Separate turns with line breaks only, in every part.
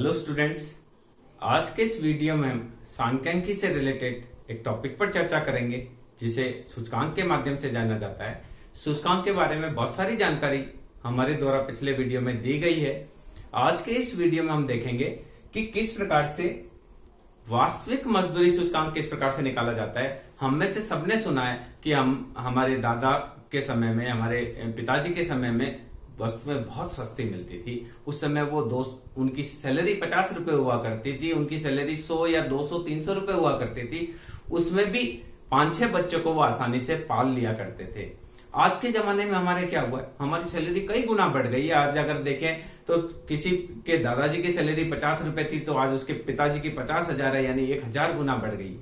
Hello students, आज के इस वीडियो में हम सांख्यिकी से रिलेटेड एक टॉपिक पर चर्चा करेंगे जिसे सूचकांक के माध्यम से जाना जाता है। सूचकांक के बारे में बहुत सारी जानकारी हमारे द्वारा पिछले वीडियो में दी गई है। आज के इस वीडियो में हम देखेंगे कि किस प्रकार से वास्तविक मजदूरी सूचकांक किस प्रकार से निकाला जाता है। हम में से सबने सुना है कि हमारे दादा के समय में, हमारे पिताजी के समय में वस्तुएं बहुत सस्ती मिलती थी। उस समय वो उनकी सैलरी 50 रुपए हुआ करती थी, उनकी सैलरी 100 या 200 300 रुपए हुआ करती थी। उसमें भी 5-6 बच्चों को वो आसानी से पाल लिया करते थे। आज के जमाने में हमारे क्या हुआ है, हमारी सैलरी कई गुना बढ़ गई है। आज अगर देखें तो किसी के दादाजी की सैलरी 50 रुपए थी तो आज उसके पिताजी की 50,000 है, यानी 1000 गुना बढ़ गई।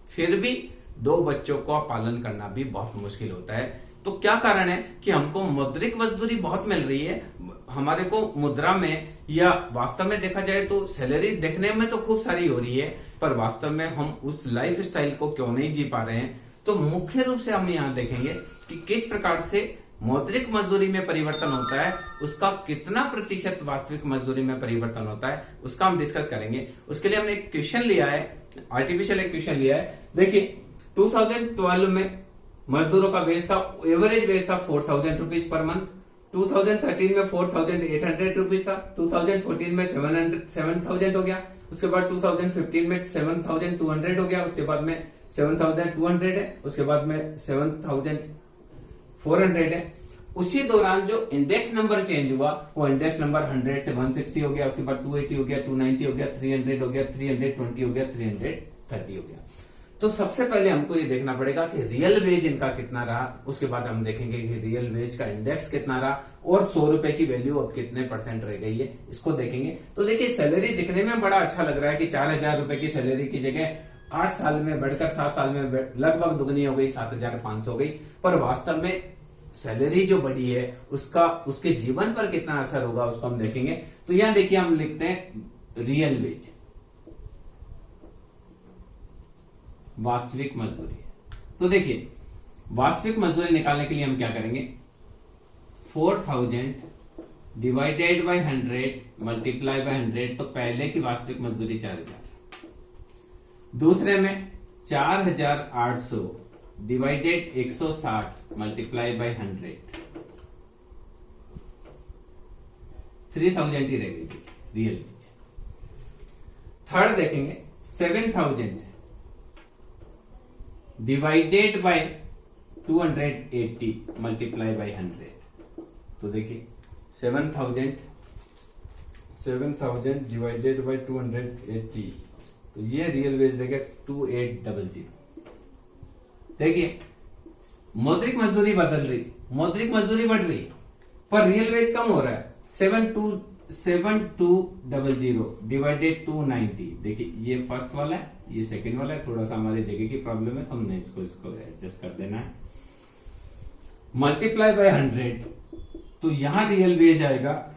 फिर भी 2 बच्चों का पालन करना भी बहुत मुश्किल होता है। तो क्या कारण है कि हमको मौद्रिक मजदूरी बहुत मिल रही है, हमारे को मुद्रा में या वास्तव में देखा जाए तो सैलरी देखने में तो खूब सारी हो रही है, पर वास्तव में हम उस लाइफ स्टाइल को क्यों नहीं जी पा रहे हैं। तो मुख्य रूप से हम यहाँ देखेंगे कि किस प्रकार से मौद्रिक मजदूरी में परिवर्तन होता है, उसका कितना प्रतिशत वास्तविक मजदूरी में परिवर्तन होता है, उसका हम डिस्कस करेंगे। उसके लिए हमने एक क्वेश्चन लिया है, आर्टिफिशियल एक क्वेश्चन लिया है। देखिए 2012 में मजदूरों का वेज था, एवरेज वेज था 4000 रुपीज पर मंथ। 2013 में 4800 रुपीज था, 2014 में 7000 हो गया, उसके बाद 2015 में 7200 हो गया, उसके बाद में 7200 है, उसके बाद में 7400 है। उसी दौरान जो इंडेक्स नंबर चेंज हुआ वो इंडेक्स नंबर 100 से 160 हो गया, उसके बाद 280 हो गया, 290 हो गया, 300 हो गया, 320 हो गया, 330 हो गया। तो सबसे पहले हमको ये देखना पड़ेगा कि रियल वेज इनका कितना रहा, उसके बाद हम देखेंगे कि रियल वेज का इंडेक्स कितना रहा और 100 रुपए की वैल्यू अब कितने % रह गई है, इसको देखेंगे। तो देखिए सैलरी दिखने में बड़ा अच्छा लग रहा है कि 4000 रुपए की सैलरी की जगह 8 साल में बढ़कर 7 साल में लगभग दुगनी हो गई, 7500 हो गई। पर वास्तव में सैलरी जो बढ़ी है उसके जीवन पर कितना असर होगा उसको हम देखेंगे। तो यहां देखिए हम लिखते हैं रियल वेज, वास्तविक मजदूरी। तो देखिए वास्तविक मजदूरी निकालने के लिए हम क्या करेंगे, 4000 डिवाइडेड बाय 100 मल्टीप्लाई बाय 100। तो पहले की वास्तविक मजदूरी 4000, दूसरे में 4800 डिवाइडेड 160 मल्टीप्लाई बाय 100, 3000 ही रह गई रियल वेज। थर्ड देखेंगे 7000 डिवाइडेड बाय 280 मल्टीप्लाई बाय 100। तो देखिए 7000 डिवाइडेड बाय 280, तो ये रियल वेज देगा 2800। देखिए मौद्रिक मजदूरी बदल रही, मौद्रिक मजदूरी बढ़ रही, पर रियल वेज कम हो रहा है। 7200 डिवाइडेड 290। देखिए ये फर्स्ट वाला है, ये सेकंड वाला है, थोड़ा सा हमारी जगह की प्रॉब्लम है तो हमने इसको एडजस्ट कर देना है। मल्टीप्लाई बाय 100, तो यहां रियल वेज आएगा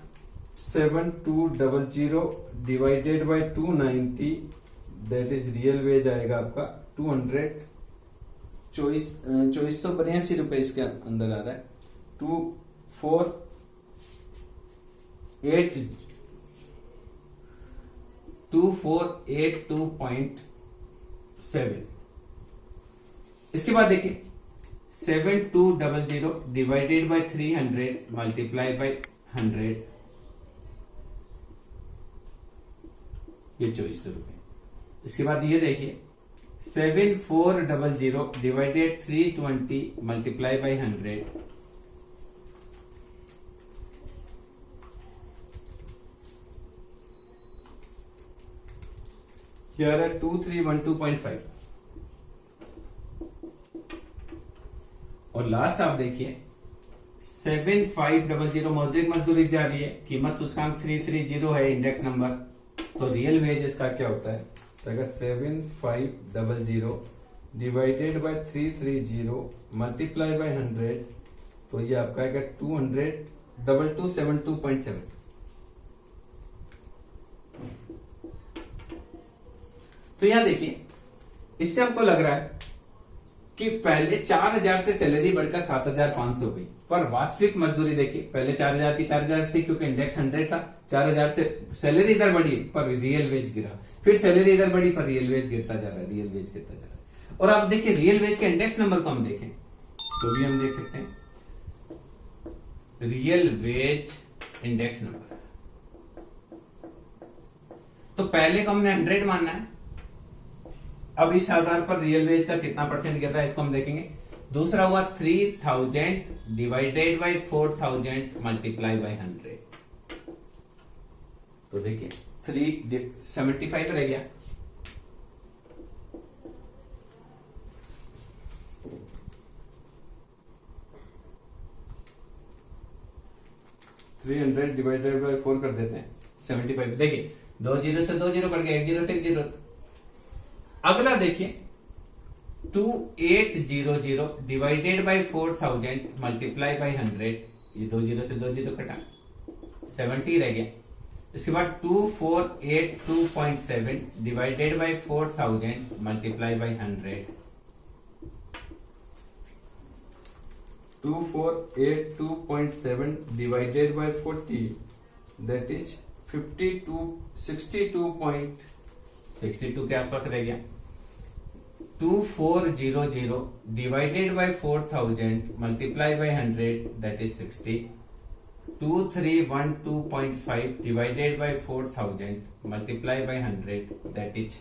7200 divided by 290, that is real veg आएगा आपका 2482 रुपए इसके अंदर आ रहा है। 2482.7। इसके बाद देखिए 7200 डिवाइडेड बाय 300 मल्टीप्लाई बाय 100, ये 2400 रुपए। इसके बाद ये देखिए 7400 डिवाइडेड 320 मल्टीप्लाई बाय 100, here है 2312.5। और लास्ट आप देखिए 7500 मौद्रिक मजदूरी जा रही है, कीमत सूचकांक 330 है इंडेक्स नंबर। तो रियल वेज इसका क्या होता है, तो 7500 डिवाइडेड बाय 330 मल्टीप्लाई बाय 100, तो ये आपका आएगा 2272.7। तो यहां देखिए इससे हमको लग रहा है कि पहले 4000 से सैलरी बढ़कर 7500 हुई, पर वास्तविक मजदूरी देखिए पहले 4000 की 4000 थी क्योंकि इंडेक्स 100 था, 4,000 से सैलरी इधर बढ़ी पर रियल वेज गिरा, फिर सैलरी इधर बढ़ी पर रियल वेज गिरता जा रहा है, रियल वेज गिरता जा रहा है। और आप देखिए रियल वेज के इंडेक्स नंबर को हम देखें तो भी हम देख सकते हैं रियल वेज इंडेक्स नंबर। तो पहले को हमने 100 मानना है, अब इस आधार पर रियल वेज का कितना परसेंट गिर रहा है इसको हम देखेंगे। दूसरा हुआ 3000 डिवाइडेड बाई 4000 मल्टीप्लाई बाई 100। तो देखिए 375 रह गया। डिवाइडेड बाई 4 कर देते हैं 75। देखिए 2 जीरो से 2 जीरो कट गया, 1 जीरो से 1 जीरो। अगला देखिए 2800 डिवाइडेड बाई 4000 मल्टीप्लाई बाई 100। ये 2 जीरो से 2 जीरो कटा, 70 रह गया। इसके बाद 2482.7 divided by 4000 multiply by 100। 2482.7 divided by 40 that is 62 के आसपास रह गया। 2400 divided by 4000 multiply by 100 that is 60। 2312.5 divided by 4000 multiply by 100 that is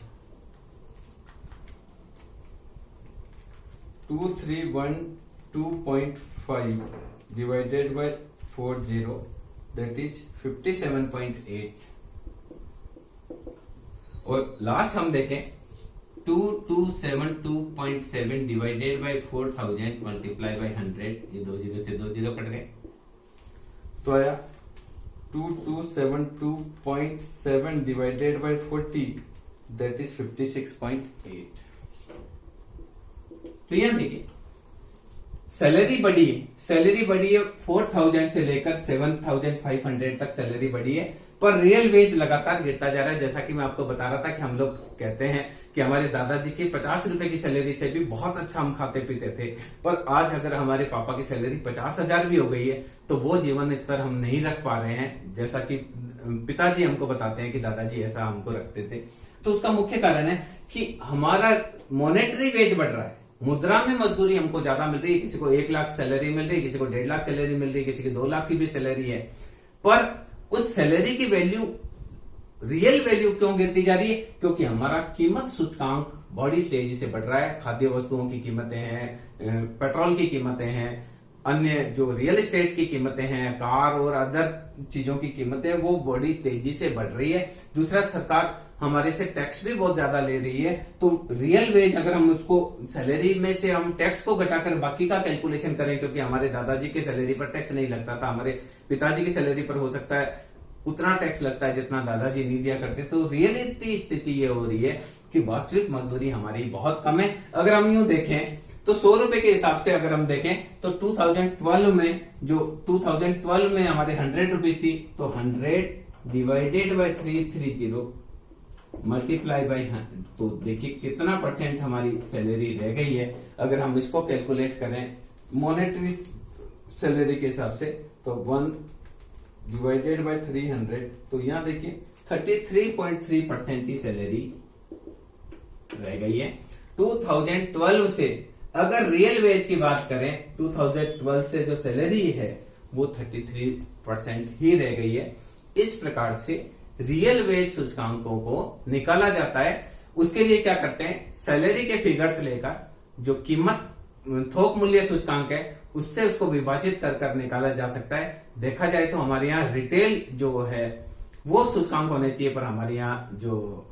2312.5 divided by 40 that is 57.8। और लास्ट हम देखें 2272.7 डिवाइडेड बाई 4000 मल्टीप्लाई बाई 100। ये 2 जीरो से 2 जीरो कट गए तो आया 2272.7 डिवाइडेड बाई 40 दैट इज 56.8। तो यहां देखिए सैलरी बढ़ी है 4000 से लेकर 7500 तक सैलरी बढ़ी है, पर रियल वेज लगातार गिरता जा रहा है। जैसा कि मैं आपको बता रहा था कि हम लोग कहते हैं कि हमारे दादाजी की 50 रुपए की सैलरी से भी बहुत अच्छा हम खाते पीते थे, पर आज अगर हमारे पापा की सैलरी 50,000 भी हो गई है तो वो जीवन स्तर हम नहीं रख पा रहे हैं, जैसा कि पिताजी हमको बताते हैं कि दादाजी ऐसा हमको रखते थे। तो उसका मुख्य कारण है कि हमारा मॉनेटरी वेज बढ़ रहा है, मुद्रा में मजदूरी हमको ज्यादा मिल रही है। किसी को 1 लाख सैलरी मिल रही है, किसी को 1.5 लाख सैलरी मिल रही है, किसी की 2 लाख की भी सैलरी है, पर उस सैलरी की वैल्यू रियल वैल्यू क्यों गिरती जा रही है? क्योंकि हमारा कीमत सूचकांक बड़ी तेजी से बढ़ रहा है। खाद्य वस्तुओं की कीमतें हैं, पेट्रोल की कीमतें हैं, अन्य जो रियल एस्टेट की कीमतें हैं, कार और अदर चीजों की कीमतें वो बड़ी तेजी से बढ़ रही है। दूसरा, सरकार हमारे से टैक्स भी बहुत ज्यादा ले रही है। तो रियल वेज अगर हम उसको सैलरी में से हम टैक्स को घटाकर बाकी का कैलकुलेशन करें, क्योंकि हमारे दादाजी की सैलरी पर टैक्स नहीं लगता था, हमारे पिताजी की सैलरी पर हो सकता है उतना टैक्स लगता है जितना दादाजी नहीं दिया करते। तो रियलिटी स्थिति ये हो रही है कि वास्तविक मजदूरी हमारी बहुत कम है। अगर हम यूं देखें तो 100 रुपए के हिसाब से अगर हम देखें तो 2012 में हमारे 100 रुपीज थी, तो 100 डिवाइडेड बाई 330 मल्टीप्लाई बाई, तो देखिए कितना परसेंट हमारी सैलरी रह गई है। अगर हम इसको कैलकुलेट करें मॉनेटरी सैलरी के हिसाब से तो 1 डिवाइडेड बाई 300, तो यहां देखिए 33.3% की सैलरी रह गई है। 2012 से अगर रियल वेज की बात करें, 2012 से जो सैलरी है वो 33% ही रह गई है। इस प्रकार से रियल वेज सूचकांकों को निकाला जाता है। उसके लिए क्या करते हैं, सैलरी के फिगर्स लेकर जो कीमत थोक मूल्य सूचकांक है उससे उसको विभाजित कर निकाला जा सकता है। देखा जाए तो हमारे यहाँ रिटेल जो है वो सूचकांक होने चाहिए, पर हमारे यहाँ जो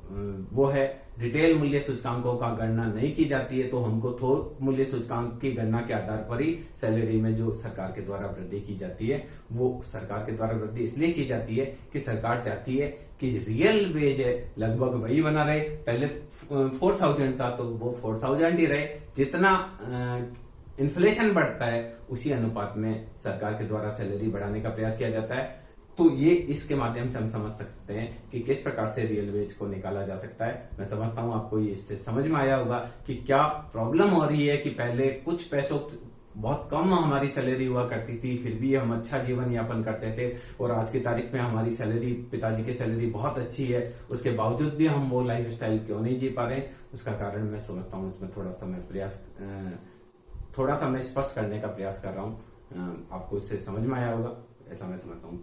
वो है रिटेल मूल्य सूचकांकों का गणना नहीं की जाती है। तो हमको थोक मूल्य सूचकांक की गणना के आधार पर ही सैलरी में जो सरकार के द्वारा वृद्धि की जाती है, वो सरकार के द्वारा वृद्धि इसलिए की जाती है कि सरकार चाहती है कि रियल वेज है लगभग वही बना रहे। पहले 4000 था तो वो 4000 ही रहे। जितना इन्फ्लेशन बढ़ता है उसी अनुपात में सरकार के द्वारा सैलरी बढ़ाने का प्रयास किया जाता है। तो ये इसके माध्यम से हम समझ सकते हैं कि किस प्रकार से रियल वेज को निकाला जा सकता है। मैं समझता हूं आपको ये इससे समझ में आया होगा कि क्या प्रॉब्लम हो रही है कि पहले कुछ पैसों बहुत कम हमारी सैलरी हुआ करती थी, फिर भी हम अच्छा जीवन यापन करते थे। और आज की तारीख में हमारी सैलरी, पिताजी की सैलरी बहुत अच्छी है, उसके बावजूद भी हम वो लाइफ स्टाइल क्यों नहीं जी पा रहे? उसका कारण मैं समझता हूँ, इसमें थोड़ा सा मैं स्पष्ट करने का प्रयास कर रहा हूँ। आपको इससे समझ में आया होगा, ऐसा मैं समझता हूँ।